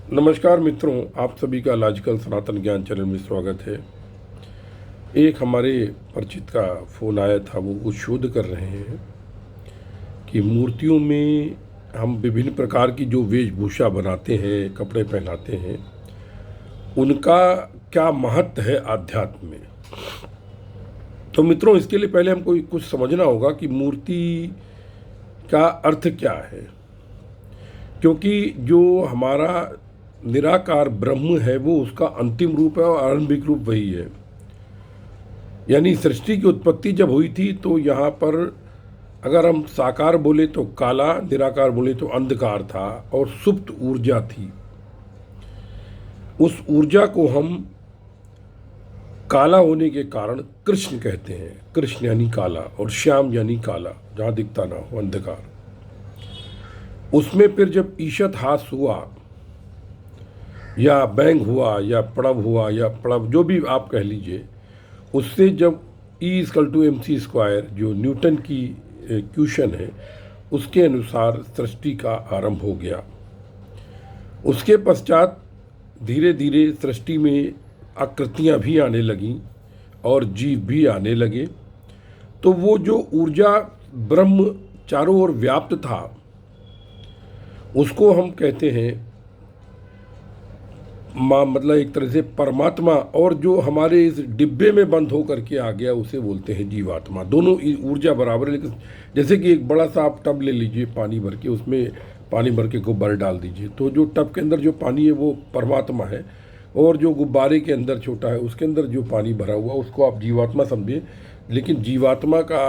नमस्कार मित्रों, आप सभी का लॉजिकल सनातन ज्ञान चैनल में स्वागत है। एक हमारे परिचित का फ़ोन आया था, वो कुछ शोध कर रहे हैं कि मूर्तियों में हम विभिन्न प्रकार की जो वेशभूषा बनाते हैं, कपड़े पहनाते हैं, उनका क्या महत्व है आध्यात्म में। तो मित्रों, इसके लिए पहले हमको कुछ समझना होगा कि मूर्ति का अर्थ क्या है, क्योंकि जो हमारा निराकार ब्रह्म है वो उसका अंतिम रूप है और आरंभिक रूप वही है। यानी सृष्टि की उत्पत्ति जब हुई थी तो यहाँ पर अगर हम साकार बोले तो काला, निराकार बोले तो अंधकार था और सुप्त ऊर्जा थी। उस ऊर्जा को हम काला होने के कारण कृष्ण कहते हैं। कृष्ण यानी काला और श्याम यानी काला, जहाँ दिखता ना हो, अंधकार। उसमें फिर जब ईशत हास हुआ या बैंग हुआ या पड़व हुआ या पड़व, जो भी आप कह लीजिए, उससे जब E=mc² जो न्यूटन की क्वेश्चन है उसके अनुसार सृष्टि का आरंभ हो गया। उसके पश्चात धीरे धीरे सृष्टि में आकृतियाँ भी आने लगीं और जीव भी आने लगे। तो वो जो ऊर्जा ब्रह्म चारों ओर व्याप्त था उसको हम कहते हैं मतलब एक तरह से परमात्मा, और जो हमारे इस डिब्बे में बंद होकर के आ गया उसे बोलते हैं जीवात्मा। दोनों ऊर्जा बराबर है। लेकिन जैसे कि एक बड़ा सा आप टब ले लीजिए पानी भर के, उसमें पानी भर के गुब्बारे डाल दीजिए, तो जो टब के अंदर जो पानी है वो परमात्मा है, और जो गुब्बारे के अंदर छोटा है उसके अंदर जो पानी भरा हुआ उसको आप जीवात्मा समझिए। लेकिन जीवात्मा का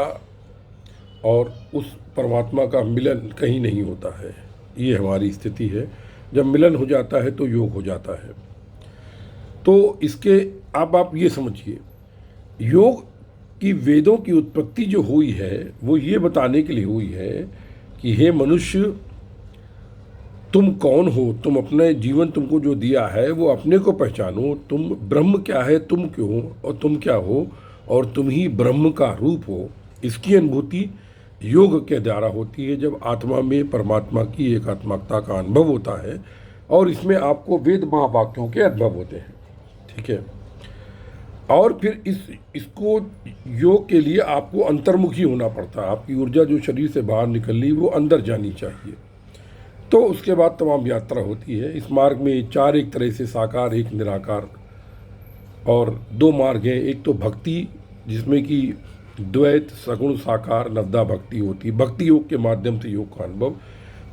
और उस परमात्मा का मिलन कहीं नहीं होता है। ये हमारी स्थिति है। जब मिलन हो जाता है तो योग हो जाता है। तो इसके अब आप ये समझिए, योग की वेदों की उत्पत्ति जो हुई है वो ये बताने के लिए हुई है कि हे मनुष्य, तुम कौन हो, तुम अपने जीवन तुमको जो दिया है वो अपने को पहचानो। तुम ब्रह्म क्या है, तुम क्यों हो और तुम क्या हो, और तुम ही ब्रह्म का रूप हो। इसकी अनुभूति योग के द्वारा होती है, जब आत्मा में परमात्मा की एकात्मकता का अनुभव होता है और इसमें आपको वेद महावाक्यों के अनुभव होते हैं। ठीक है। और फिर इसको योग के लिए आपको अंतर्मुखी होना पड़ता है। आपकी ऊर्जा जो शरीर से बाहर निकल रही वो अंदर जानी चाहिए। तो उसके बाद तमाम यात्रा होती है। इस मार्ग में चार एक तरह से साकार, एक निराकार और दो मार्ग हैं। एक तो भक्ति, जिसमें कि द्वैत, सगुण, साकार, नवदा भक्ति होती है। भक्ति योग के माध्यम से योग का अनुभव।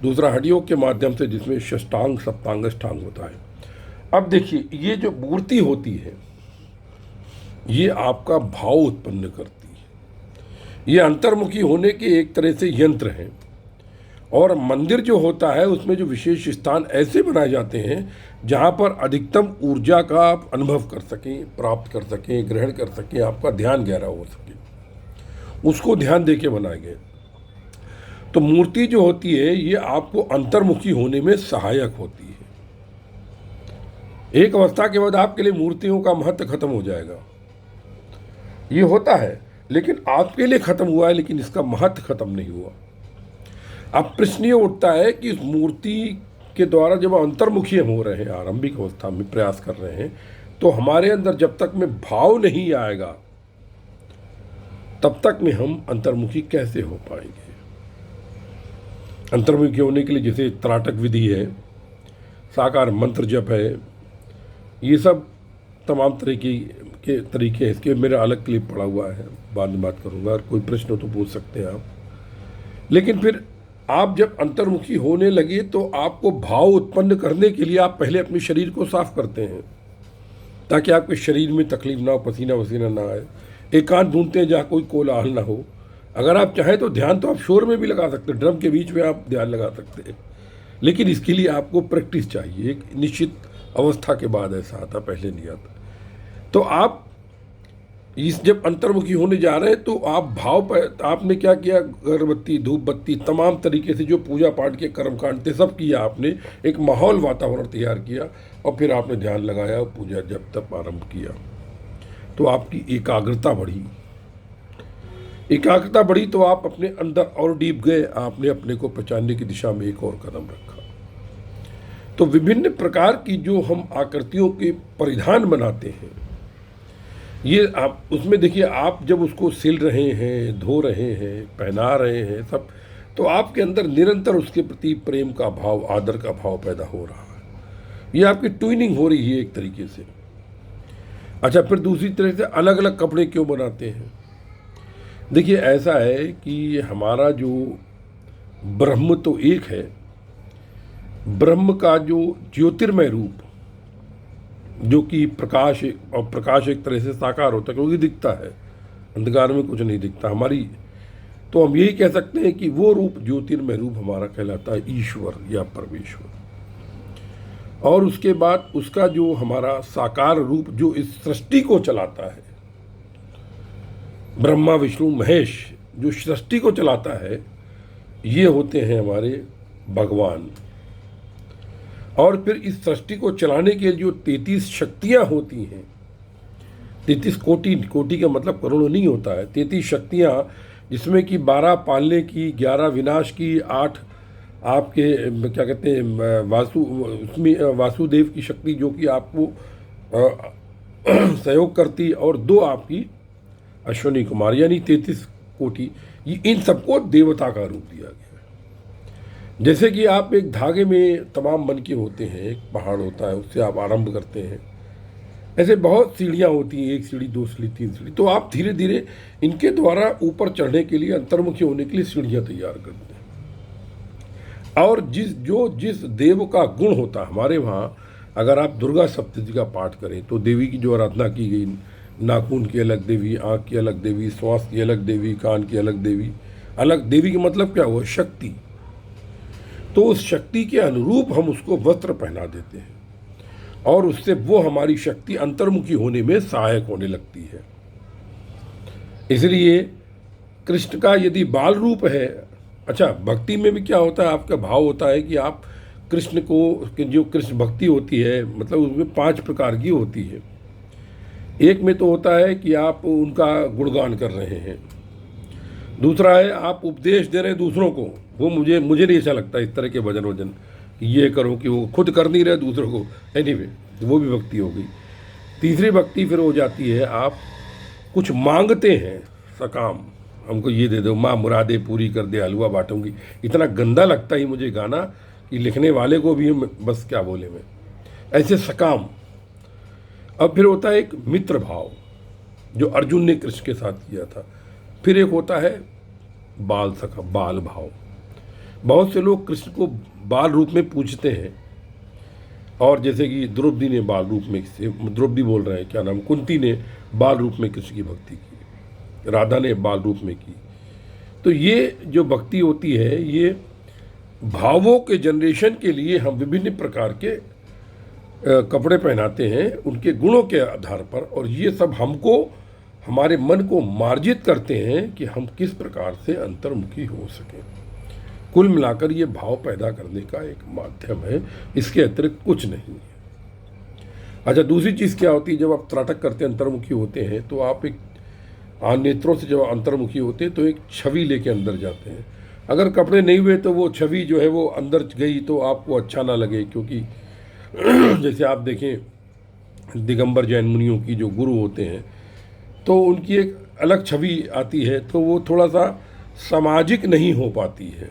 दूसरा हठ योग के माध्यम से, जिसमें षष्टांग, सप्तांग, अष्टांग होता है। अब देखिए, ये जो मूर्ति होती है ये आपका भाव उत्पन्न करती है। ये अंतर्मुखी होने के एक तरह से यंत्र हैं। और मंदिर जो होता है उसमें जो विशेष स्थान ऐसे बनाए जाते हैं जहाँ पर अधिकतम ऊर्जा का आप अनुभव कर सकें, प्राप्त कर सकें, ग्रहण कर सकें, आपका ध्यान गहरा हो सके, उसको ध्यान दे के बनाए गए। तो मूर्ति जो होती है ये आपको अंतर्मुखी होने में सहायक होती है। एक अवस्था के बाद आपके लिए मूर्तियों का महत्व खत्म हो जाएगा। ये होता है, लेकिन आपके लिए खत्म हुआ है, लेकिन इसका महत्व खत्म नहीं हुआ। अब प्रश्न ये उठता है कि इस मूर्ति के द्वारा जब अंतर्मुखी हम हो रहे हैं, आरंभिक अवस्था में प्रयास कर रहे हैं, तो हमारे अंदर जब तक में भाव नहीं आएगा तब तक में हम अंतर्मुखी कैसे हो पाएंगे। अंतर्मुखी होने के लिए जैसे त्राटक विधि है, साकार मंत्र जप है, ये सब तमाम तरीके के तरीके हैं। इसके मेरा अलग क्लिप पड़ा हुआ है, बाद में बात करूँगा। और कोई प्रश्न हो तो पूछ सकते हैं आप। लेकिन फिर आप जब अंतर्मुखी होने लगे तो आपको भाव उत्पन्न करने के लिए आप पहले अपने शरीर को साफ करते हैं, ताकि आपके शरीर में तकलीफ ना हो, पसीना वसीना ना आए। एकांत ढूंढते हैं जहाँ कोई कोलाहल ना हो। अगर आप चाहें तो ध्यान तो आप शोर में भी लगा सकते हैं, ड्रम के बीच में आप ध्यान लगा सकते हैं, लेकिन इसके लिए आपको प्रैक्टिस चाहिए। एक निश्चित अवस्था के बाद ऐसा आता, पहले नहीं आता। तो आप इस जब अंतर्मुखी होने जा रहे हैं तो आप भाव पर, आपने क्या किया, अगरबत्ती, धूप बत्ती, तमाम तरीके से जो पूजा पाठ के कर्मकांड थे सब किया आपने। एक माहौल, वातावरण तैयार किया और फिर आपने ध्यान लगाया और पूजा जब तक आरंभ किया। तो आपकी एकाग्रता बढ़ी। एकाग्रता बढ़ी तो आप अपने अंदर और डीप गए, आपने अपने को पहचानने की दिशा में एक और कदम रखा। तो विभिन्न प्रकार की जो हम आकृतियों के परिधान बनाते हैं, ये आप उसमें देखिए, आप जब उसको सिल रहे हैं, धो रहे हैं, पहना रहे हैं सब, तो आपके अंदर निरंतर उसके प्रति प्रेम का भाव, आदर का भाव पैदा हो रहा है। ये आपकी ट्यूनिंग हो रही है एक तरीके से। अच्छा, फिर दूसरी तरह से अलग अलग कपड़े क्यों बनाते हैं? देखिए, ऐसा है कि हमारा जो ब्रह्म तो एक है, ब्रह्म का जो ज्योतिर्मय रूप, जो कि प्रकाश, और प्रकाश एक तरह से साकार होता है क्योंकि दिखता है, अंधकार में कुछ नहीं दिखता हमारी, तो हम यही कह सकते हैं कि वो रूप, ज्योतिर्मय रूप हमारा कहलाता है ईश्वर या परमेश्वर। और उसके बाद उसका जो हमारा साकार रूप जो इस सृष्टि को चलाता है, ब्रह्मा विष्णु महेश जो सृष्टि को चलाता है, ये होते हैं हमारे भगवान। और फिर इस सृष्टि को चलाने के जो 33 शक्तियाँ होती हैं, 33 कोटि, कोटि का मतलब करोड़ों नहीं होता है, 33 शक्तियाँ, जिसमें कि 12 पालने की, 11 विनाश की, 8 आपके क्या कहते हैं वासुदेव की शक्ति जो कि आपको सहयोग करती, और 2 आपकी अश्विनी कुमार, यानी 33 कोटि। ये इन सबको देवता का रूप दिया गया है। जैसे कि आप एक धागे में तमाम मन के होते हैं, एक पहाड़ होता है, उससे आप आरंभ करते हैं, ऐसे बहुत सीढ़ियाँ होती हैं, 1 सीढ़ी, 2 सीढ़ी, 3 सीढ़ी, तो आप धीरे धीरे इनके द्वारा ऊपर चढ़ने के लिए, अंतर्मुखी होने के लिए सीढ़ियाँ तैयार करते हैं। और जिस देव का गुण होता है हमारे वहाँ, अगर आप दुर्गा सप्तशती का पाठ करें तो देवी की जो आराधना की गई, नाखून की अलग देवी, आँख की अलग देवी, श्वास की अलग देवी, कान की अलग देवी, अलग देवी का मतलब क्या हुआ? शक्ति। तो उस शक्ति के अनुरूप हम उसको वस्त्र पहना देते हैं, और उससे वो हमारी शक्ति अंतर्मुखी होने में सहायक होने लगती है। इसलिए कृष्ण का यदि बाल रूप है, अच्छा, भक्ति में भी क्या होता है, आपका भाव होता है कि आप कृष्ण को, जो कृष्ण भक्ति होती है, मतलब उसमें 5 प्रकार की होती है। एक में तो होता है कि आप उनका गुणगान कर रहे हैं, दूसरा है आप उपदेश दे रहे हैं दूसरों को, वो मुझे नहीं अच्छा लगता इस तरह के भजन कि ये करो, कि वो खुद कर नहीं रहे दूसरों को, एनीवे वो भी भक्ति हो गई। तीसरी भक्ति फिर हो जाती है, आप कुछ मांगते हैं, सकाम, हमको ये दे दो, माँ मुरादे पूरी कर दे, हलवा बांटूंगी। इतना गंदा लगता ही मुझे गाना कि लिखने वाले को भी बस क्या बोले मैं, ऐसे सकाम। अब फिर होता है एक मित्र भाव, जो अर्जुन ने कृष्ण के साथ किया था। फिर एक होता है बाल सखा, बाल भाव। बहुत से लोग कृष्ण को बाल रूप में पूजते हैं, और जैसे कि द्रौपदी ने बाल रूप में, द्रौपदी बोल रहे हैं, क्या नाम, कुंती ने बाल रूप में कृष्ण की भक्ति की, राधा ने बाल रूप में की। तो ये जो भक्ति होती है, ये भावों के जनरेशन के लिए हम विभिन्न प्रकार के कपड़े पहनाते हैं उनके गुणों के आधार पर, और ये सब हमको, हमारे मन को मार्जित करते हैं कि हम किस प्रकार से अंतर्मुखी हो सकें। कुल मिलाकर ये भाव पैदा करने का एक माध्यम है, इसके अतिरिक्त कुछ नहीं है। अच्छा, दूसरी चीज़ क्या होती है, जब आप त्राटक करते हैं, अंतर्मुखी होते हैं, तो आप एक नेत्रों से जब अंतर्मुखी होते हैं तो एक छवि लेके अंदर जाते हैं। अगर कपड़े नहीं हुए तो वो छवि जो है वो अंदर गई तो आपको अच्छा ना लगे, क्योंकि जैसे आप देखें दिगंबर जैन मुनियों की जो गुरु होते हैं, तो उनकी एक अलग छवि आती है, तो वो थोड़ा सा सामाजिक नहीं हो पाती है,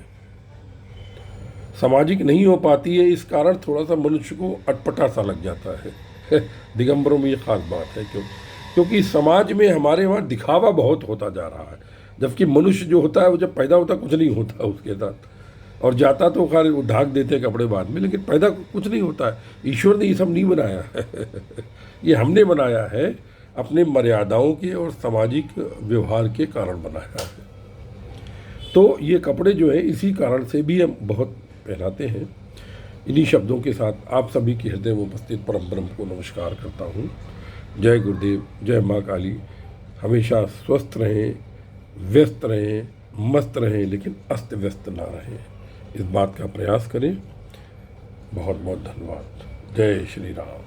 सामाजिक नहीं हो पाती है। इस कारण थोड़ा सा मनुष्य को अटपटा सा लग जाता है। दिगंबरों में ये खास बात है, क्योंकि समाज में हमारे वहाँ दिखावा बहुत होता जा रहा है, जबकि मनुष्य जो होता है वो जब पैदा होता कुछ नहीं होता उसके साथ, और जाता तो खाली वो ढाक देते हैं कपड़े बाद में, लेकिन पैदा कुछ नहीं होता है। ईश्वर ने ये सब नहीं बनाया है ये हमने बनाया है, अपने मर्यादाओं के और सामाजिक व्यवहार के कारण बनाया है। तो ये कपड़े जो है इसी कारण से भी हम बहुत पहनाते हैं। इन्हीं शब्दों के साथ आप सभी के हृदय में उपस्थित परम ब्रह्म को नमस्कार करता हूँ। जय गुरुदेव, जय माँ काली। हमेशा स्वस्थ रहें, व्यस्त रहें, मस्त रहें, लेकिन अस्त व्यस्त ना रहें, इस बात का प्रयास करें। बहुत बहुत धन्यवाद। जय श्री राम।